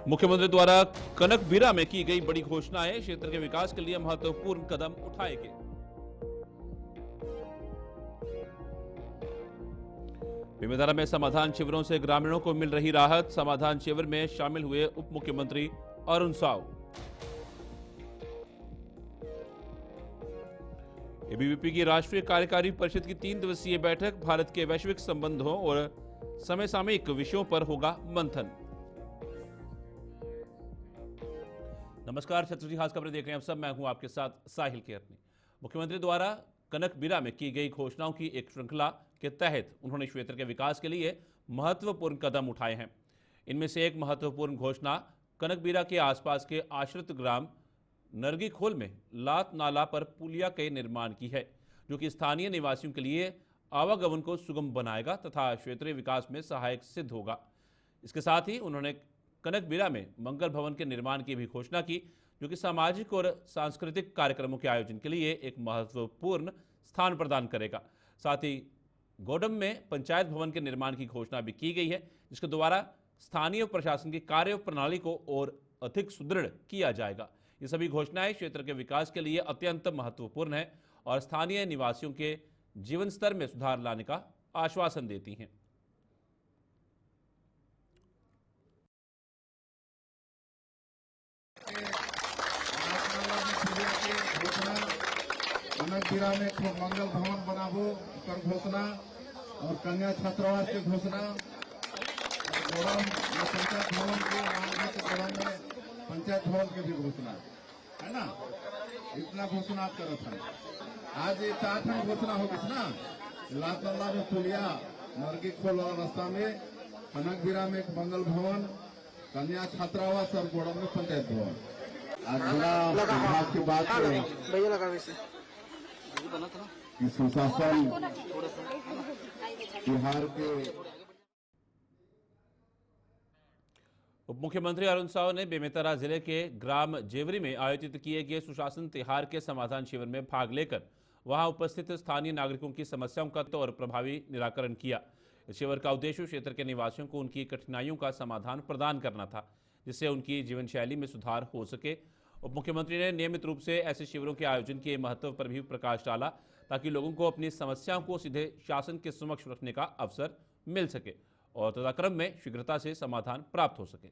मुख्यमंत्री द्वारा कनकबिरा में की गई बड़ी घोषणाएं, क्षेत्र के विकास के लिए महत्वपूर्ण कदम उठाएंगे। बेमेतरा में समाधान शिविरों से ग्रामीणों को मिल रही राहत, समाधान शिविर में शामिल हुए उप मुख्यमंत्री अरुण साव। एबीवीपी की राष्ट्रीय कार्यकारी परिषद की 3 दिवसीय बैठक, भारत के वैश्विक संबंधों और समसामयिक विषयों पर होगा मंथन। नमस्कार, छत्रपति खास खबरें देख रहे हैं आप सब। मैं हूं आपके साथ साहिल केरनी। मुख्यमंत्री द्वारा कनकबिरा में की गई घोषणाओं की एक श्रृंखला के तहत उन्होंने क्षेत्र के विकास के लिए महत्वपूर्ण कदम उठाए हैं। इनमें से एक महत्वपूर्ण घोषणा कनकबिरा के आसपास के आश्रित ग्राम नरगीखोल में लात नाला पर पुलिया के निर्माण की है, जो कि स्थानीय निवासियों के लिए आवागमन को सुगम बनाएगा तथा क्षेत्रीय विकास में सहायक सिद्ध होगा। इसके साथ ही उन्होंने कनकबिरा में मंगल भवन के निर्माण की भी घोषणा की, जो कि सामाजिक और सांस्कृतिक कार्यक्रमों के आयोजन के लिए एक महत्वपूर्ण स्थान प्रदान करेगा। साथ ही गोडम में पंचायत भवन के निर्माण की घोषणा भी की गई है, जिसके द्वारा स्थानीय प्रशासन की कार्य प्रणाली को और अधिक सुदृढ़ किया जाएगा। ये सभी घोषणाएं क्षेत्र के विकास के लिए अत्यंत महत्वपूर्ण है और स्थानीय निवासियों के जीवन स्तर में सुधार लाने का आश्वासन देती हैं। कनकबिरा में मंगल भवन बनाबो कर घोषणा और कन्या छात्रावास की घोषणा, पंचायत भवन के पंचायत भवन की भी घोषणा है ना। इतना घोषणा आप करो था। आज ये 4 घोषणा हो गई ना। लातल्ला में पुलिया, नरगीखोल वाला रास्ता में, कनकबिरा में एक मंगल भवन, कन्या छात्रावास और गोड़म में पंचायत भवन। आज बड़ा विभाग की बात कि सुशासन बिहार के उप मुख्यमंत्री अरुण साव ने बेमेतरा जिले के ग्राम जेवरी में आयोजित किए गए सुशासन तिहार के समाधान शिविर में भाग लेकर वहां उपस्थित स्थानीय नागरिकों की समस्याओं का और प्रभावी निराकरण किया। इस शिविर का उद्देश्य क्षेत्र के निवासियों को उनकी कठिनाइयों का समाधान प्रदान करना था, जिससे उनकी जीवन शैली में सुधार हो सके। उप मुख्यमंत्री ने नियमित रूप से ऐसे शिविरों के आयोजन के महत्व पर भी प्रकाश डाला, ताकि लोगों को अपनी समस्याओं को सीधे शासन के समक्ष रखने का अवसर मिल सके और तदक्रम में शीघ्रता से समाधान प्राप्त हो सके।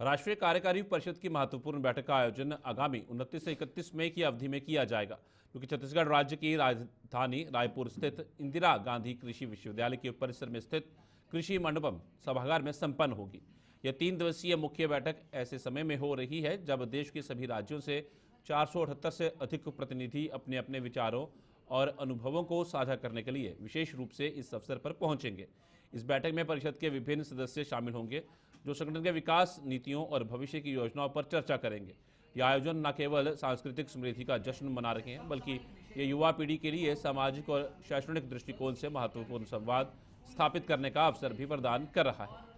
राष्ट्रीय कार्यकारी परिषद की महत्वपूर्ण बैठक का आयोजन आगामी 29 से 31 मई की अवधि में किया जाएगा, क्योंकि छत्तीसगढ़ राज्य की राजधानी रायपुर स्थित इंदिरा गांधी कृषि विश्वविद्यालय के परिसर में स्थित कृषि मंडपम सभागार में संपन्न होगी। यह 3 दिवसीय मुख्य बैठक ऐसे समय में हो रही है जब देश के सभी राज्यों से 478 से अधिक प्रतिनिधि अपने अपने विचारों और अनुभवों को साझा करने के लिए विशेष रूप से इस अवसर पर पहुंचेंगे। इस बैठक में परिषद के विभिन्न सदस्य शामिल होंगे, जो संगठन के विकास नीतियों और भविष्य की योजनाओं पर चर्चा करेंगे। यह आयोजन न केवल सांस्कृतिक समृद्धि का जश्न मना रहे हैं, बल्कि ये युवा पीढ़ी के लिए सामाजिक और शैक्षणिक दृष्टिकोण से महत्वपूर्ण संवाद स्थापित करने का अवसर भी प्रदान कर रहा है।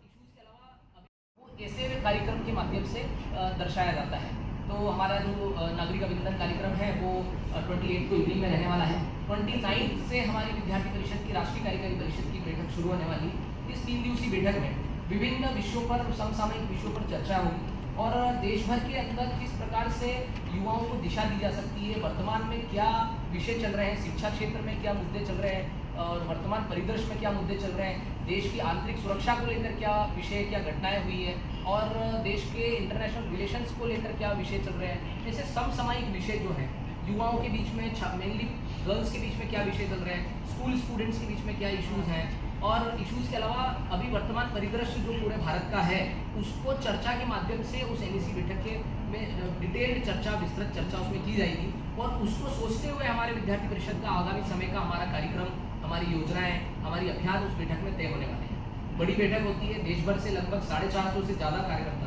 ऐसे कार्यक्रम के माध्यम से दर्शाया जाता है। तो हमारा जो नागरिक अभिनंदन कार्यक्रम है वो 28 को इवनिंग में रहने वाला है। 29 से हमारी विद्यार्थी परिषद की राष्ट्रीय कार्यकारी परिषद की बैठक शुरू होने वाली। इस 3 दिवसीय बैठक में विभिन्न विषयों पर, समसामयिक विषयों पर चर्चा होगी और देश भर के अंदर किस प्रकार से युवाओं को दिशा दी जा सकती है, वर्तमान में क्या विषय चल रहे हैं, शिक्षा क्षेत्र में क्या मुद्दे चल रहे हैं और वर्तमान परिदृश्य में क्या मुद्दे चल रहे हैं, देश की आंतरिक सुरक्षा को लेकर क्या विषय, क्या घटनाएं हुई है और देश के इंटरनेशनल रिलेशंस को लेकर क्या विषय चल रहे हैं। ऐसे समसामयिक विषय जो है युवाओं के बीच में, मेनली गर्ल्स के बीच में क्या विषय चल रहे हैं, स्कूल स्टूडेंट्स के बीच में क्या इश्यूज हैं और इश्यूज के अलावा अभी वर्तमान परिदृश्य जो पूरे भारत का है उसको चर्चा के माध्यम से उस NEC बैठक के में डिटेल्ड चर्चा, विस्तृत चर्चा उसमें की जाएगी और उसको सोचते हुए हमारे विद्यार्थी परिषद का आगामी समय का हमारा कार्यक्रम, हमारी योजनाएं, हमारी अभ्यास उस बैठक में तय होने वाले हैं। बड़ी बैठक होती है, देश भर से लगभग 450 से ज़्यादा कार्यकर्ता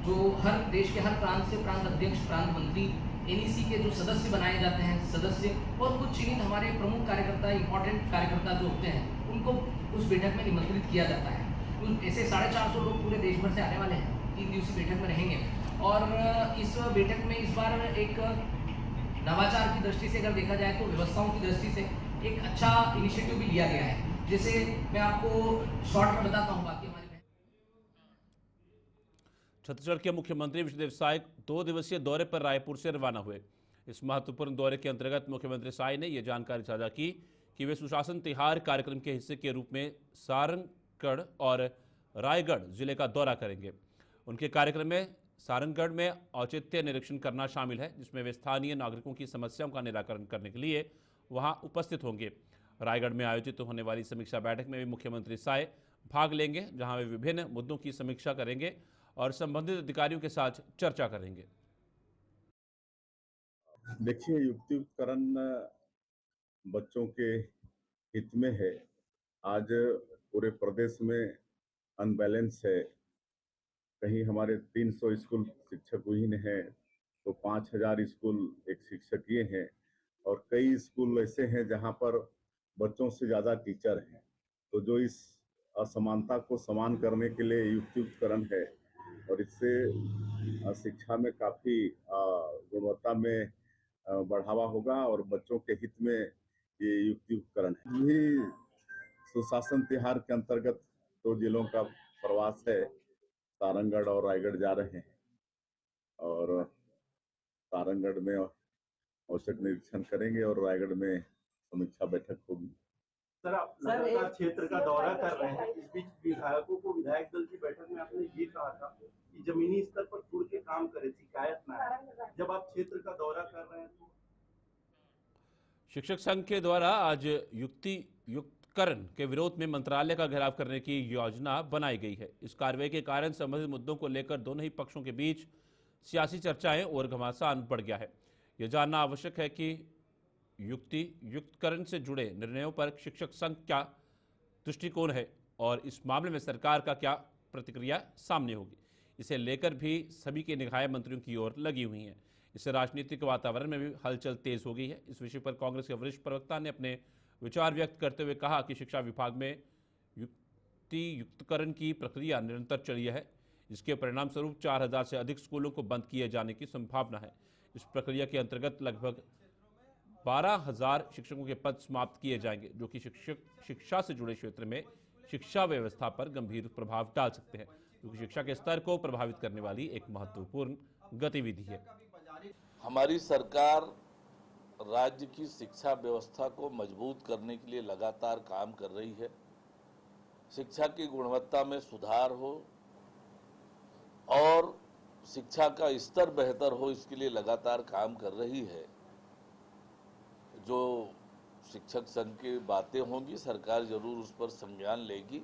जो हर देश के हर प्रांत से प्रांत अध्यक्ष, प्रांत मंत्री, NEC के जो सदस्य बनाए जाते हैं सदस्य और कुछ चीनित हमारे प्रमुख कार्यकर्ता, इंपॉर्टेंट कार्यकर्ता जो होते हैं उनको उस बैठक में निमंत्रित किया जाता है। ऐसे 450 लोग पूरे देश भर से आने वाले हैं, 3 दिवसीय बैठक में रहेंगे और इस बैठक में इस बार एक नवाचार की दृष्टि से अगर देखा जाए तो व्यवस्थाओं की दृष्टि से एक अच्छा इनिशिएटिव भी लिया गया है जैसे मैं आपको शॉर्ट में बताता हूँ बाकी हमारी छत्तीसगढ़ के मुख्यमंत्री विष्णुदेव साय 2 दिवसीय दौरे पर रायपुर से रवाना हुए। इस महत्वपूर्ण दौरे के अंतर्गत मुख्यमंत्री साय ने यह जानकारी साझा की कि वे सुशासन तिहार कार्यक्रम के हिस्से के रूप में सारंगगढ़ और रायगढ़ जिले का दौरा करेंगे। उनके कार्यक्रम में सारंगगढ़ में औचित्य निरीक्षण करना शामिल है, जिसमें वे स्थानीय नागरिकों की समस्याओं का निराकरण करने के लिए वहां उपस्थित होंगे। रायगढ़ में आयोजित होने वाली समीक्षा बैठक में भी मुख्यमंत्री साय भाग लेंगे, जहां वे विभिन्न मुद्दों की समीक्षा करेंगे और संबंधित अधिकारियों के साथ चर्चा करेंगे। देखिए, युक्तियुक्तकरण बच्चों के हित में है। आज पूरे प्रदेश में अनबैलेंस है। कहीं हमारे 300 स्कूल शिक्षक विहीन है, तो 5000 स्कूल एक शिक्षकीय हैं, और कई स्कूल ऐसे हैं जहां पर बच्चों से ज्यादा टीचर हैं। तो जो इस असमानता को समान करने के लिए युक्तियुक्तकरण है, और इससे शिक्षा में काफी गुणवत्ता में बढ़ावा होगा और बच्चों के हित में ये युक्तियुक्तकरण है। ये सुशासन तिहार के अंतर्गत 2 जिलों का प्रवास है। सारंगगढ़ और रायगढ़ जा रहे हैं, और सारंगगढ़ में औचक निरीक्षण करेंगे और रायगढ़ में समीक्षा बैठक होगी। सर, आप लगातार क्षेत्र का दौरा कर रहे हैं। इस बीच विधायकों को विधायक दल की बैठक में आपने ये कहा था कि जमीनी स्तर पर जुड़ के काम करें, शिकायत ना है। जब आप क्षेत्र का दौरा कर रहे हैं तो शिक्षक संघ के द्वारा आज युक्तियुक्तकरण के विरोध में मंत्रालय का घेराव करने की योजना बनाई गई है। इस कार्रवाई के कारण संबंधित मुद्दों को लेकर दोनों ही पक्षों के बीच सियासी चर्चाएं और घमासान बढ़ गया है। यह जानना आवश्यक है कि युक्तियुक्तकरण से जुड़े निर्णयों पर शिक्षक संघ क्या दृष्टिकोण है और इस मामले में सरकार का क्या प्रतिक्रिया सामने होगी। इसे लेकर भी सभी की निगाहें मंत्रियों की ओर लगी हुई हैं। इससे राजनीतिक वातावरण में भी हलचल तेज हो गई है। इस विषय पर कांग्रेस के वरिष्ठ प्रवक्ता ने अपने विचार व्यक्त करते हुए कहा कि शिक्षा विभाग में युक्तियुक्तकरण की प्रक्रिया निरंतर चली है। इसके परिणाम स्वरूप 4000 से अधिक स्कूलों को बंद किए जाने की संभावना है। इस प्रक्रिया के अंतर्गत लगभग 12000 शिक्षकों के पद समाप्त किए जाएंगे, जो कि शिक्षा से जुड़े क्षेत्र में शिक्षा व्यवस्था पर गंभीर प्रभाव डाल सकते हैं, क्योंकि शिक्षा के स्तर को प्रभावित करने वाली एक महत्वपूर्ण गतिविधि है। हमारी सरकार राज्य की शिक्षा व्यवस्था को मजबूत करने के लिए लगातार काम कर रही है। शिक्षा की गुणवत्ता में सुधार हो और शिक्षा का स्तर बेहतर हो, इसके लिए लगातार काम कर रही है। जो शिक्षक संघ की बातें होंगी, सरकार जरूर उस पर संज्ञान लेगी,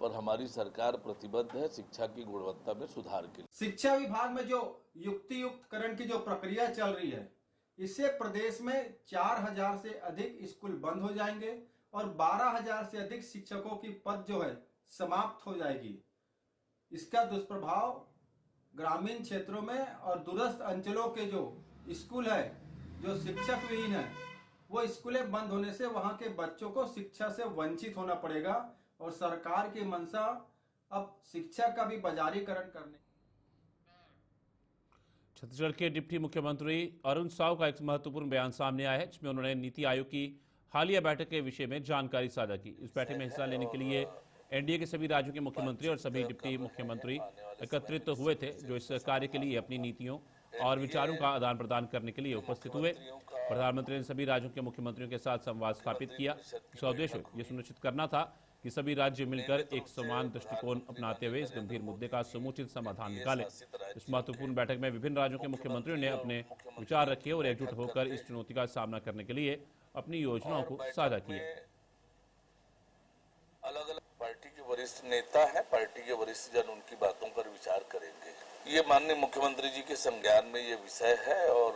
पर हमारी सरकार प्रतिबद्ध है शिक्षा की गुणवत्ता में सुधार के लिए। शिक्षा विभाग में जो युक्तियुक्तकरण की जो प्रक्रिया चल रही है, इससे प्रदेश में 4000 से अधिक स्कूल बंद हो जाएंगे और 12000 से अधिक शिक्षकों की पद जो है समाप्त हो जाएगी। इसका दुष्प्रभाव ग्रामीण क्षेत्रों में और दूरस्थ अंचलों के जो स्कूल है, जो शिक्षक विहीन है, वो स्कूलें बंद होने से वहां के बच्चों को शिक्षा से वंचित होना पड़ेगा और सरकार की मंशा अब शिक्षा का भी बाजारीकरण करने। छत्तीसगढ़ के डिप्टी मुख्यमंत्री अरुण साव का एक महत्वपूर्ण बयान सामने आया है, जिसमें उन्होंने नीति आयोग की हालिया बैठक के विषय में जानकारी साझा की। इस बैठक में हिस्सा लेने के लिए एनडीए के सभी राज्यों के मुख्यमंत्री और सभी डिप्टी मुख्यमंत्री एकत्रित हुए थे, जो इस कार्य के लिए अपनी नीतियों और विचारों का आदान प्रदान करने के लिए उपस्थित हुए। प्रधानमंत्री ने सभी राज्यों के मुख्यमंत्रियों के साथ संवाद स्थापित किया। इसका उद्देश्य यह सुनिश्चित करना था कि सभी राज्य मिलकर एक समान दृष्टिकोण अपनाते हुए इस गंभीर मुद्दे का समुचित समाधान निकालें। इस महत्वपूर्ण बैठक में विभिन्न राज्यों के मुख्यमंत्रियों ने अपने विचार रखे और एकजुट होकर इस चुनौती का सामना करने के लिए अपनी योजनाओं को साझा किए। अलग अलग पार्टी के वरिष्ठ नेता हैं, पार्टी के वरिष्ठ जन उनकी बातों पर विचार करेंगे। ये माननीय मुख्यमंत्री जी के संज्ञान में ये विषय है और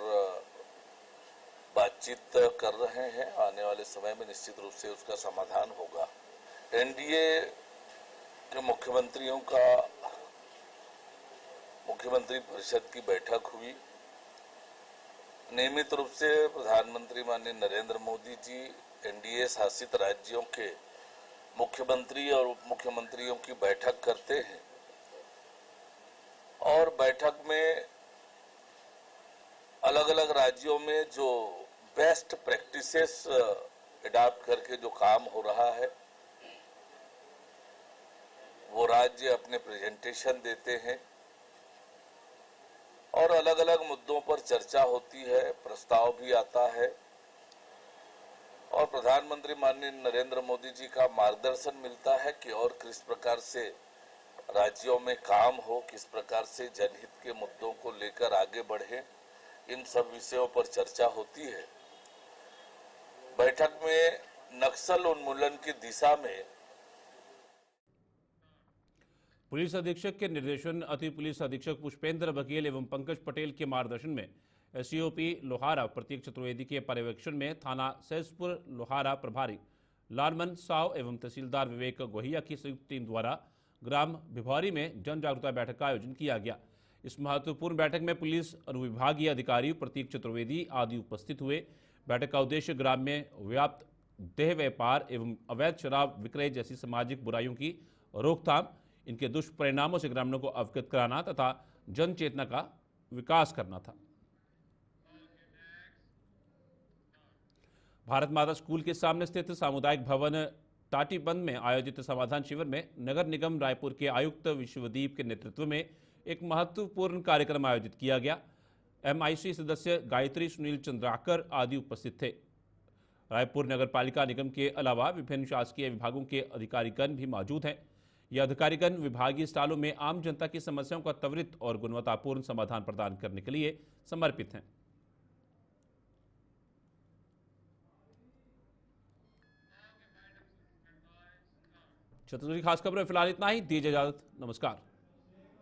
बातचीत कर रहे हैं। आने वाले समय में निश्चित रूप से उसका समाधान होगा। एनडीए के मुख्यमंत्रियों का मुख्यमंत्री परिषद की बैठक हुई। नियमित रूप से प्रधानमंत्री माननीय नरेंद्र मोदी जी एनडीए शासित राज्यों के मुख्यमंत्री और उप मुख्यमंत्रियों की बैठक करते हैं और बैठक में अलग अलग राज्यों में जो बेस्ट प्रैक्टिसेस अडॉप्ट करके जो काम हो रहा है राज्य अपने प्रेजेंटेशन देते हैं और अलग अलग मुद्दों पर चर्चा होती है, प्रस्ताव भी आता है और प्रधानमंत्री माननीय नरेंद्र मोदी जी का मार्गदर्शन मिलता है कि और किस प्रकार से राज्यों में काम हो, किस प्रकार से जनहित के मुद्दों को लेकर आगे बढ़े, इन सब विषयों पर चर्चा होती है। बैठक में नक्सल उन्मूलन की दिशा में पुलिस अधीक्षक के निर्देशन अति पुलिस अधीक्षक पुष्पेंद्र बघेल एवं पंकज पटेल के मार्गदर्शन में एसईओपी लोहारा प्रतीक चतुर्वेदी के पर्यवेक्षण में थाना सहसपुर लोहारा प्रभारी लालमन साव एवं तहसीलदार विवेक गोहिया की संयुक्त टीम द्वारा ग्राम भिभौरी में जन जागरूकता बैठक का आयोजन किया गया। इस महत्वपूर्ण बैठक में पुलिस अनुविभागीय अधिकारी प्रतीक चतुर्वेदी आदि उपस्थित हुए। बैठक का उद्देश्य ग्राम में व्याप्त देह व्यापार एवं अवैध शराब विक्रय जैसी सामाजिक बुराइयों की रोकथाम, इनके दुष्परिणामों से ग्रामीणों को अवगत कराना तथा जन चेतना का विकास करना था। भारत माता स्कूल के सामने स्थित सामुदायिक भवन टाटीबंद में आयोजित समाधान शिविर में नगर निगम रायपुर के आयुक्त विश्वदीप के नेतृत्व में एक महत्वपूर्ण कार्यक्रम आयोजित किया गया। एमआईसी सदस्य गायत्री, सुनील चंद्राकर आदि उपस्थित थे। रायपुर नगर पालिका निगम के अलावा विभिन्न शासकीय विभागों के अधिकारीगण भी मौजूद हैं। यह अधिकारीगण विभागीय स्टॉलों में आम जनता की समस्याओं का त्वरित और गुणवत्तापूर्ण समाधान प्रदान करने के लिए समर्पित हैं। छत्तीसगढ़ की खास खबरें फिलहाल इतना ही। दीजिए इजाजत, नमस्कार।